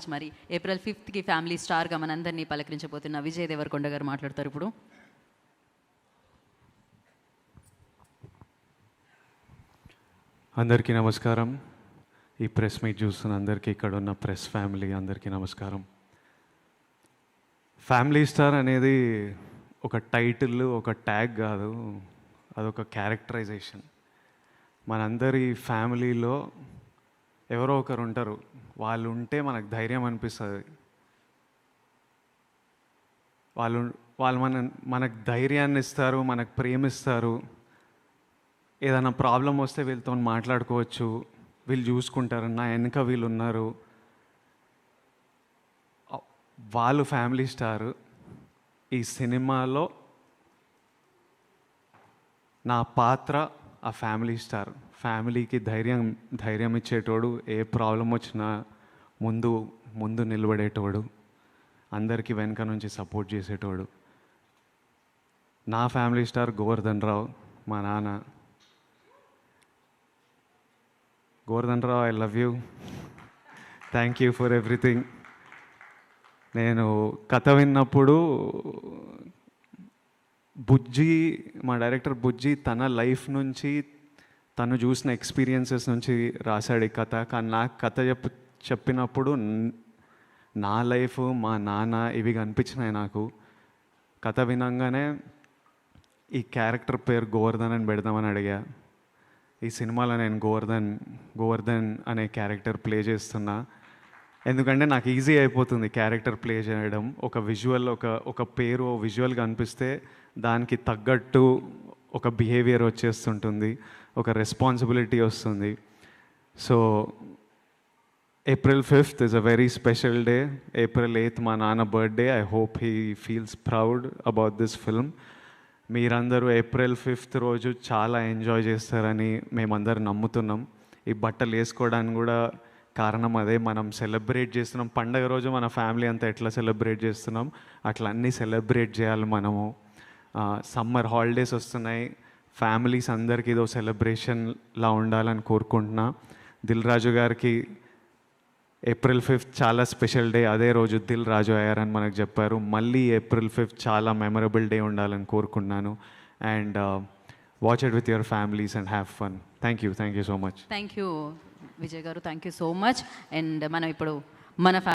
మరి April 5th family స్టార్గా మనందరినీ పలకరించబోతున్న విజయ్ దేవరకొండ గారు మాట్లాడతారు ఇప్పుడు. అందరికీ నమస్కారం. ఈ ప్రెస్ మీట్ చూస్తున్న అందరికీ, ఇక్కడ ఉన్న ప్రెస్ ఫ్యామిలీ అందరికీ నమస్కారం. ఫ్యామిలీ స్టార్ అనేది ఒక టైటిల్, ఒక ట్యాగ్ కాదు, అదొక క్యారెక్టరైజేషన్. మనందరి ఫ్యామిలీలో ఎవరో ఒకరు ఉంటారు, వాళ్ళు ఉంటే మనకు ధైర్యం అనిపిస్తుంది. వాళ్ళు మనకు ధైర్యాన్ని ఇస్తారు, మనకు ప్రేమిస్తారు. ఏదైనా ప్రాబ్లం వస్తే వీళ్ళతో మాట్లాడుకోవచ్చు, వీళ్ళు చూసుకుంటారు, నా వెనుక వీళ్ళు ఉన్నారు. వాళ్ళు ఫ్యామిలీ స్టార్. ఈ సినిమాలో నా పాత్ర ఆ ఫ్యామిలీ స్టార్. ఫ్యామిలీకి ధైర్యం ఇచ్చేటోడు, ఏ ప్రాబ్లం వచ్చినా ముందు నిలబడేటోడు, అందరికీ వెనక నుంచి సపోర్ట్ చేసేటోడు. నా ఫ్యామిలీ స్టార్ గోవర్ధన్ రావు, మా నాన్న. Govardhan Rao, I love you, thank you for everything. నేను కథ విన్నప్పుడు బుజ్జి, మా డైరెక్టర్ బుజ్జి తన లైఫ్ నుంచి, తను చూసిన ఎక్స్పీరియన్సెస్ నుంచి రాశాడు ఈ కథ. కానీ నాకు కథ చెప్పినప్పుడు నా లైఫ్, మా నాన్న ఇవి కనిపించినాయి నాకు. కథ వినంగానే ఈ క్యారెక్టర్ పేరు గోవర్ధన్ అని పెడదామని అడిగా. ఈ సినిమాలో నేను గోవర్ధన్ అనే క్యారెక్టర్ ప్లే చేస్తున్నా. ఎందుకంటే నాకు ఈజీ అయిపోతుంది క్యారెక్టర్ ప్లే చేయడం. ఒక విజువల్, ఒక పేరు విజువల్గా అనిపిస్తే దానికి తగ్గట్టు ఒక బిహేవియర్ వచ్చేస్తుంటుంది, ఒక రెస్పాన్సిబిలిటీ వస్తుంది. So April 5th is a very special day. April 8th మా నాన్న birthday. I hope he feels proud about this film. మీరందరూ April 5th రోజు చాలా ఎంజాయ్ చేస్తారని మేమందరం నమ్ముతున్నాం. ఈ బట్టలు వేసుకోవడానికి కూడా కారణం అదే. మనం సెలబ్రేట్ చేస్తున్నాం పండగ రోజు, మన ఫ్యామిలీ అంతా ఎట్లా సెలబ్రేట్ చేస్తున్నాం అట్లా అన్నీ సెలబ్రేట్ చేయాలి మనము. సమ్మర్ హాలిడేస్ వస్తున్నాయి, ఫ్యామిలీస్ అందరికీ ఇదో సెలబ్రేషన్లా ఉండాలని కోరుకుంటున్నా. దిల్ రాజు గారికి April 5th చాలా స్పెషల్ డే. అదే రోజు దిల్ రాజు అయ్యారని మనకు చెప్పారు. మళ్ళీ April 5th చాలా మెమరబుల్ డే ఉండాలని కోరుకున్నాను. And watch it with your families and have fun. Thank you so much. Thank you Vijay గారు, thank you so much. And మనం ఇప్పుడు మన